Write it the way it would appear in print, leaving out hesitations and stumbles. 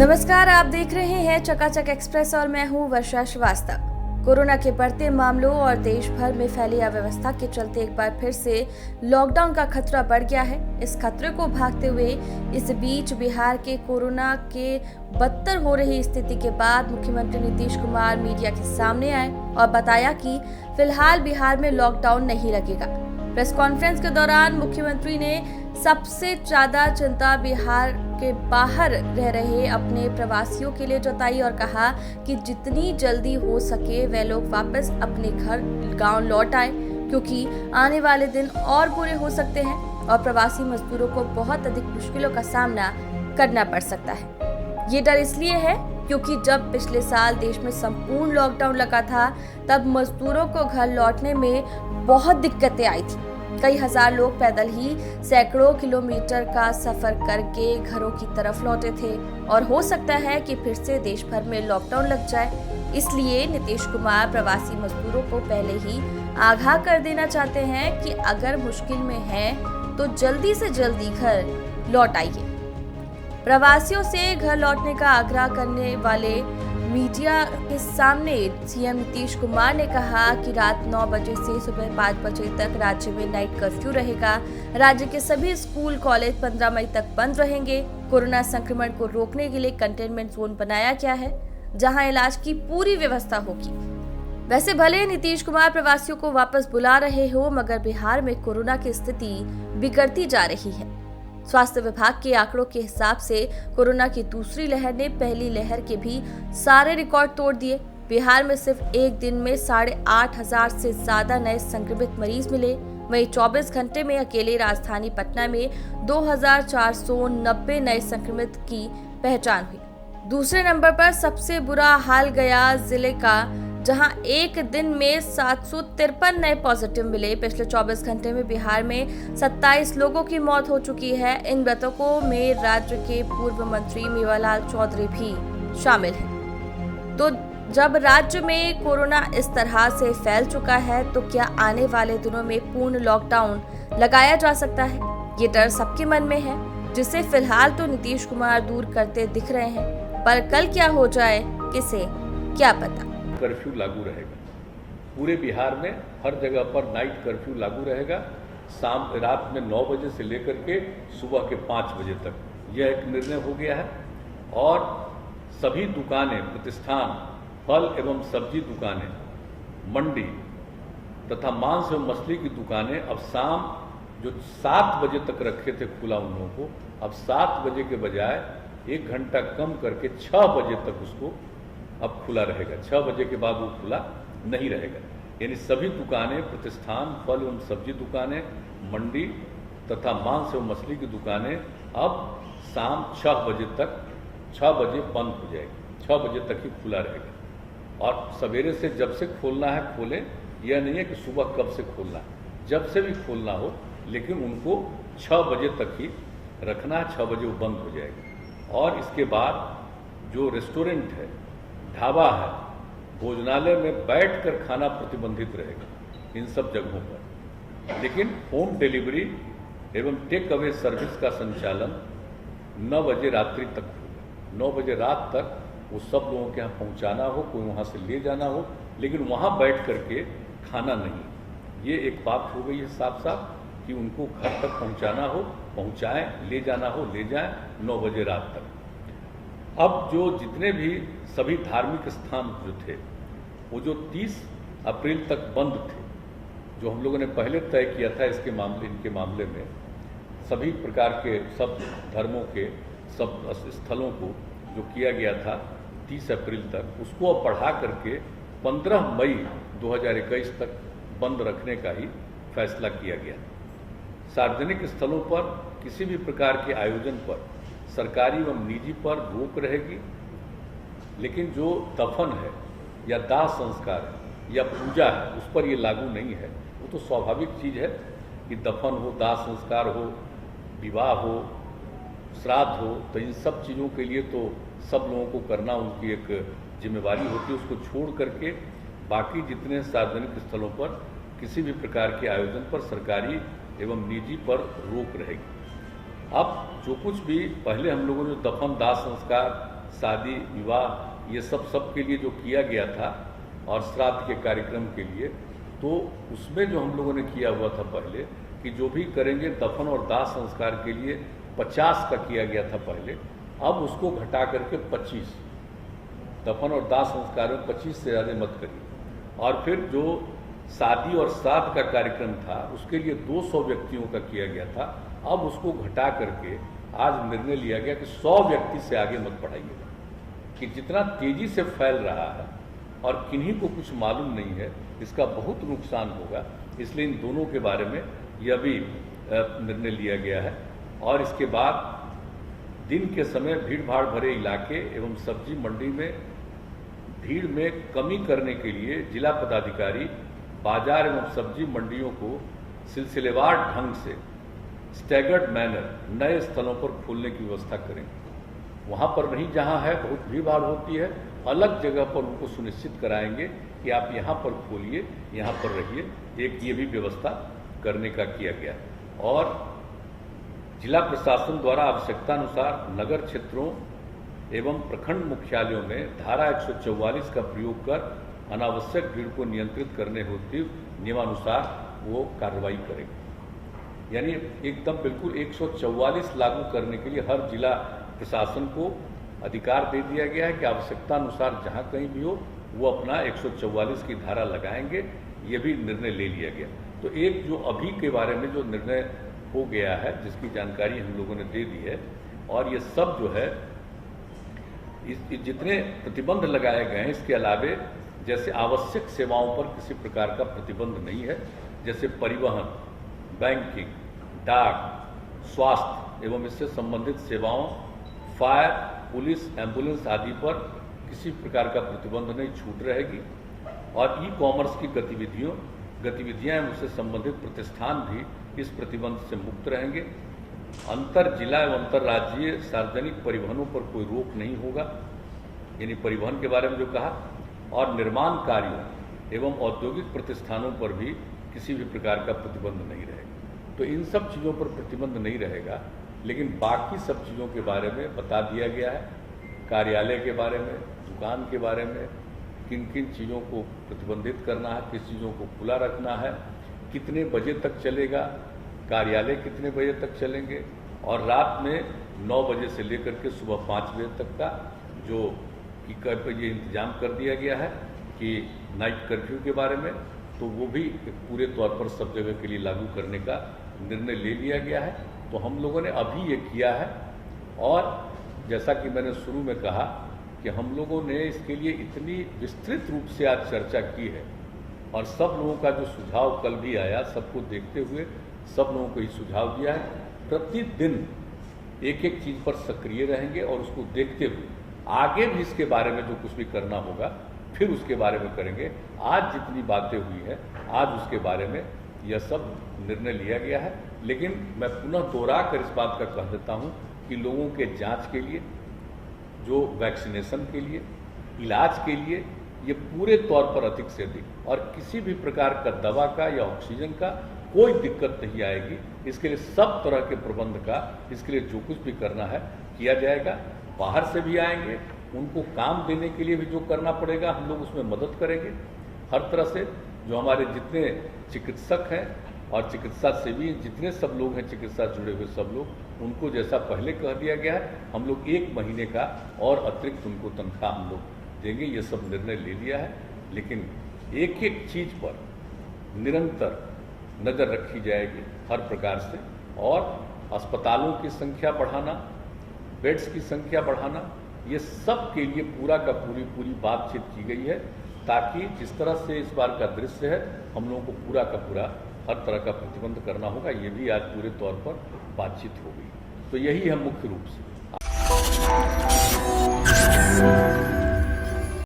नमस्कार, आप देख रहे हैं चकाचक एक्सप्रेस और मैं हूं वर्षा श्रीवास्तव। कोरोना के बढ़ते मामलों और देश भर में फैली अव्यवस्था के चलते एक बार फिर से लॉकडाउन का खतरा बढ़ गया है। इस खतरे को भागते हुए इस बीच बिहार के कोरोना के बदतर हो रही स्थिति के बाद मुख्यमंत्री नीतीश कुमार मीडिया के सामने आए और बताया कि फिलहाल बिहार में लॉकडाउन नहीं लगेगा। प्रेस कॉन्फ्रेंस के दौरान मुख्यमंत्री ने सबसे ज्यादा चिंता बिहार के बाहर रह रहे अपने प्रवासियों के लिए जताई और कहा कि जितनी जल्दी हो सके वे लोग वापस अपने घर गांव लौट आए, क्योंकि आने वाले दिन और बुरे हो सकते हैं और प्रवासी मजदूरों को बहुत अधिक मुश्किलों का सामना करना पड़ सकता है। ये डर इसलिए है क्योंकि जब पिछले साल देश में संपूर्ण लॉकडाउन लगा था तब मजदूरों को घर लौटने में बहुत दिक्कतें आई थी। कई हजार लोग पैदल ही सैकड़ों किलोमीटर का सफर करके घरों की तरफ लौटे थे और हो सकता है कि फिर से देश भर में लॉकडाउन लग जाए। इसलिए नीतीश कुमार प्रवासी मजदूरों को पहले ही आगाह कर देना चाहते हैं कि अगर मुश्किल में हैं तो जल्दी से जल्दी घर लौट आइए। प्रवासियों से घर लौटने का आग्रह करने वाले मीडिया के सामने सीएम नीतीश कुमार ने कहा कि रात 9 बजे से सुबह 5 बजे तक राज्य में नाइट कर्फ्यू रहेगा। राज्य के सभी स्कूल कॉलेज 15 मई तक बंद रहेंगे। कोरोना संक्रमण को रोकने के लिए कंटेनमेंट जोन बनाया गया है, जहां इलाज की पूरी व्यवस्था होगी। वैसे भले नीतीश कुमार प्रवासियों को वापस बुला रहे हो, मगर बिहार में कोरोना की स्थिति बिगड़ती जा रही है। स्वास्थ्य विभाग के आंकड़ों के हिसाब से कोरोना की दूसरी लहर ने पहली लहर के भी सारे रिकॉर्ड तोड़ दिए। बिहार में सिर्फ एक दिन में 8,500 से ज्यादा नए संक्रमित मरीज मिले। वहीं 24 घंटे में अकेले राजधानी पटना में 2,490 नए संक्रमित की पहचान हुई। दूसरे नंबर पर सबसे बुरा हाल गया जिले का, जहां एक दिन में 753 नए पॉजिटिव मिले। पिछले 24 घंटे में बिहार में 27 लोगों की मौत हो चुकी है। इन मृतकों में राज्य के पूर्व मंत्री मेवालाल चौधरी भी शामिल हैं। तो जब राज्य में कोरोना इस तरह से फैल चुका है तो क्या आने वाले दिनों में पूर्ण लॉकडाउन लगाया जा सकता है? ये डर सबके मन में है, जिसे फिलहाल तो नीतीश कुमार दूर करते दिख रहे हैं, पर कल क्या हो जाए किसे क्या पता। कर्फ्यू लागू रहेगा पूरे बिहार में, हर जगह पर नाइट कर्फ्यू लागू रहेगा। रात में 9 बजे से लेकर के सुबह के 5 बजे तक यह एक निर्णय हो गया है। और सभी दुकानें, प्रतिष्ठान, फल एवं सब्जी दुकानें, मंडी तथा मांस एवं मछली की दुकानें अब शाम जो 7 बजे तक रखे थे खुला उन लोगों को, अब 7 बजे के बजाय 1 घंटा कम करके 6 बजे तक उसको अब खुला रहेगा। 6 बजे के बाद वो खुला नहीं रहेगा। यानी सभी दुकानें, प्रतिष्ठान, फल एवं सब्जी दुकानें, मंडी तथा मांस एवं मछली की दुकानें अब शाम 6 बजे तक 6 बजे बंद हो जाएगी। 6 बजे तक ही खुला रहेगा। और सवेरे से जब से खोलना है खोलें, यह नहीं है कि सुबह कब से खोलना है, जब से भी खोलना हो, लेकिन उनको 6 बजे तक ही रखना है। 6 बजे वो बंद हो जाएगा। और इसके बाद जो रेस्टोरेंट है, ढाबा है, भोजनालय में बैठकर खाना प्रतिबंधित रहेगा इन सब जगहों पर। लेकिन होम डिलीवरी एवं टेक अवे सर्विस का संचालन 9 बजे रात्रि तक होगा। 9 बजे रात तक वो सब लोगों के यहाँ पहुँचाना हो, कोई वहाँ से ले जाना हो, लेकिन वहाँ बैठ करके खाना नहीं। ये एक बात हो गई है साफ साफ कि उनको घर तक पहुँचाना हो पहुँचाएँ, ले जाना हो ले जाएँ 9 बजे रात तक। अब जो जितने भी सभी धार्मिक स्थान जो थे वो जो 30 अप्रैल तक बंद थे, जो हम लोगों ने पहले तय किया था इनके मामले में, सभी प्रकार के सब धर्मों के सब स्थलों को जो किया गया था 30 अप्रैल तक, उसको अब बढ़ा करके 15 मई 2021 तक बंद रखने का ही फैसला किया गया। सार्वजनिक स्थलों पर किसी भी प्रकार के आयोजन पर सरकारी एवं निजी पर रोक रहेगी, लेकिन जो दफन है या दाह संस्कार है या पूजा है उस पर ये लागू नहीं है। वो तो स्वाभाविक चीज़ है कि दफन हो, दाह संस्कार हो, विवाह हो, श्राद्ध हो, तो इन सब चीज़ों के लिए तो सब लोगों को करना उनकी एक जिम्मेवारी होती है। उसको छोड़ करके बाकी जितने सार्वजनिक स्थलों पर किसी भी प्रकार के आयोजन पर सरकारी एवं निजी पर रोक रहेगी। अब जो कुछ भी पहले हम लोगों ने दफन दाह संस्कार शादी विवाह ये सब के लिए जो किया गया था और श्राद्ध के कार्यक्रम के लिए, तो उसमें जो हम लोगों ने किया हुआ था पहले कि जो भी करेंगे दफन और दाह संस्कार के लिए 50 का किया गया था पहले, अब उसको घटा करके 25, दफन और दाह संस्कार में 25 से ज़्यादा मत करिए। और फिर जो शादी और श्राद्ध का कार्यक्रम था उसके लिए 200 व्यक्तियों का किया गया था, अब उसको घटा करके आज निर्णय लिया गया कि 100 व्यक्ति से आगे मत बढ़ाइएगा। कि जितना तेजी से फैल रहा है और किन्हीं को कुछ मालूम नहीं है, इसका बहुत नुकसान होगा, इसलिए इन दोनों के बारे में यह भी निर्णय लिया गया है। और इसके बाद दिन के समय भीड़ भाड़ भरे इलाके एवं सब्जी मंडी में भीड़ में कमी करने के लिए जिला पदाधिकारी बाजार एवं सब्जी मंडियों को सिलसिलेवार ढंग से स्टैगर्ड मैनर नए स्थलों पर खोलने की व्यवस्था करेंगे। वहाँ पर नहीं जहाँ है बहुत भीड़ भाड़ होती है, अलग जगह पर उनको सुनिश्चित कराएंगे कि आप यहाँ पर खोलिए, यहाँ पर रहिए। एक ये भी व्यवस्था करने का किया गया। और जिला प्रशासन द्वारा आवश्यकतानुसार नगर क्षेत्रों एवं प्रखंड मुख्यालयों में धारा 144 का प्रयोग कर अनावश्यक भीड़ को नियंत्रित करने हेतु नियमानुसार वो कार्रवाई करेंगे। यानी एकदम बिल्कुल 144 लागू करने के लिए हर जिला प्रशासन को अधिकार दे दिया गया है कि आवश्यकतानुसार जहां कहीं भी हो वो अपना 144 की धारा लगाएंगे। ये भी निर्णय ले लिया गया। तो एक जो अभी के बारे में जो निर्णय हो गया है जिसकी जानकारी हम लोगों ने दे दी है, और ये सब जो है जितने प्रतिबंध लगाए गए हैं इसके अलावे जैसे आवश्यक सेवाओं पर किसी प्रकार का प्रतिबंध नहीं है, जैसे परिवहन, बैंकिंग, डाक, स्वास्थ्य एवं इससे संबंधित सेवाओं, फायर, पुलिस, एम्बुलेंस आदि पर किसी प्रकार का प्रतिबंध नहीं, छूट रहेगी। और ई कॉमर्स की गतिविधियां एवं उससे संबंधित प्रतिष्ठान भी इस प्रतिबंध से मुक्त रहेंगे। अंतर जिला एवं अंतर्राज्यीय सार्वजनिक परिवहनों पर कोई रोक नहीं होगा, यानी परिवहन के बारे में जो कहा, और निर्माण कार्यों एवं औद्योगिक प्रतिष्ठानों पर भी किसी भी प्रकार का प्रतिबंध नहीं रहेगा। तो इन सब चीज़ों पर प्रतिबंध नहीं रहेगा, लेकिन बाकी सब चीज़ों के बारे में बता दिया गया है। कार्यालय के बारे में, दुकान के बारे में, किन किन चीज़ों को प्रतिबंधित करना है, किस चीज़ों को खुला रखना है, कितने बजे तक चलेगा, कार्यालय कितने बजे तक चलेंगे, और रात में 9 बजे से लेकर के सुबह 5 बजे तक का जो ये इंतजाम कर दिया गया है कि नाइट कर्फ्यू के बारे में, तो वो भी पूरे तौर पर सब जगह के लिए लागू करने का निर्णय ले लिया गया है। तो हम लोगों ने अभी ये किया है। और जैसा कि मैंने शुरू में कहा कि हम लोगों ने इसके लिए इतनी विस्तृत रूप से आज चर्चा की है, और सब लोगों का जो सुझाव कल भी आया, सबको देखते हुए सब लोगों को ही सुझाव दिया है। प्रतिदिन एक एक चीज़ पर सक्रिय रहेंगे और उसको देखते हुए आगे भी इसके बारे में जो कुछ भी करना होगा फिर उसके बारे में करेंगे। आज जितनी बातें हुई है आज उसके बारे में यह सब निर्णय लिया गया है। लेकिन मैं पुनः दोहरा कर इस बात का कह देता हूं कि लोगों के जांच के लिए, जो वैक्सीनेशन के लिए, इलाज के लिए ये पूरे तौर पर अधिक से अधिक और किसी भी प्रकार का दवा का या ऑक्सीजन का कोई दिक्कत नहीं आएगी। इसके लिए सब तरह के प्रबंध का, इसके लिए जो कुछ भी करना है किया जाएगा। बाहर से भी आएंगे, उनको काम देने के लिए भी जो करना पड़ेगा हम लोग उसमें मदद करेंगे हर तरह से। जो हमारे जितने चिकित्सक हैं और चिकित्सा सेवी जितने सब लोग हैं, चिकित्सा जुड़े हुए सब लोग, उनको जैसा पहले कह दिया गया है, हम लोग 1 महीने का और अतिरिक्त उनको तनख्वाह हम लोग देंगे। ये सब निर्णय ले लिया है। लेकिन एक एक चीज पर निरंतर नजर रखी जाएगी हर प्रकार से। और अस्पतालों की संख्या बढ़ाना, बेड्स की संख्या बढ़ाना, ये सब के लिए पूरा का पूरी बातचीत की गई है, ताकि जिस तरह से इस बार का दृश्य है हम लोगों को पूरा का पूरा हर तरह का प्रतिबंध करना होगा। ये भी आज पूरे तौर पर बातचीत हो गई। तो यही है मुख्य रूप से।